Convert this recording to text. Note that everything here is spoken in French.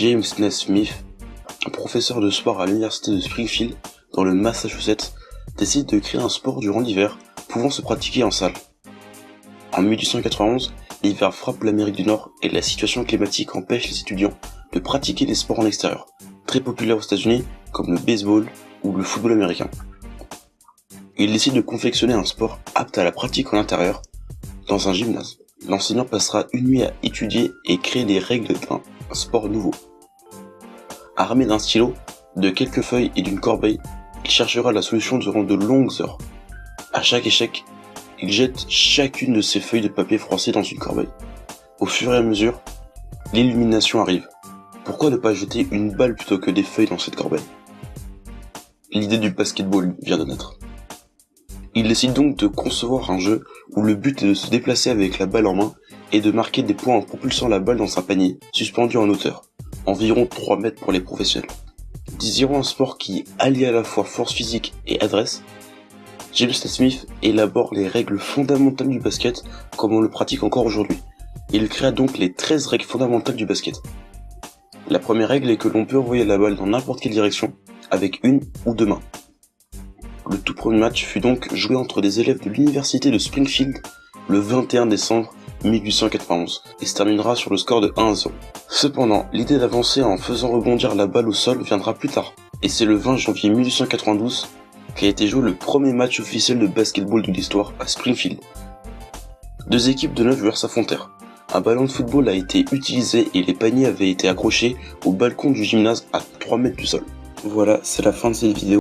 James Naismith, un professeur de sport à l'université de Springfield, dans le Massachusetts, décide de créer un sport durant l'hiver, pouvant se pratiquer en salle. En 1891, l'hiver frappe l'Amérique du Nord et la situation climatique empêche les étudiants de pratiquer des sports en extérieur, très populaires aux États-Unis comme le baseball ou le football américain. Il décide de confectionner un sport apte à la pratique en intérieur, dans un gymnase. L'enseignant passera une nuit à étudier et créer les règles d'un sport nouveau. Armé d'un stylo, de quelques feuilles et d'une corbeille, il cherchera la solution durant de longues heures. À chaque échec, il jette chacune de ses feuilles de papier froissé dans une corbeille. Au fur et à mesure, l'illumination arrive. Pourquoi ne pas jeter une balle plutôt que des feuilles dans cette corbeille? L'idée du basketball vient de naître. Il décide donc de concevoir un jeu où le but est de se déplacer avec la balle en main et de marquer des points en propulsant la balle dans un panier suspendu en hauteur, environ 3 mètres pour les professionnels. Désirant un sport qui allie à la fois force physique et adresse, James Naismith élabore les règles fondamentales du basket comme on le pratique encore aujourd'hui. Il créa donc les 13 règles fondamentales du basket. La première règle est que l'on peut envoyer la balle dans n'importe quelle direction avec une ou deux mains. Le tout premier match fut donc joué entre des élèves de l'université de Springfield le 21 décembre 1891 et se terminera sur le score de 1-0. Cependant, l'idée d'avancer en faisant rebondir la balle au sol viendra plus tard, et c'est le 20 janvier 1892 qu'a été joué le premier match officiel de basketball de l'histoire à Springfield. 2 équipes de 9 joueurs s'affrontèrent. Un ballon de football a été utilisé et les paniers avaient été accrochés au balcon du gymnase à 3 mètres du sol. Voilà, c'est la fin de cette vidéo.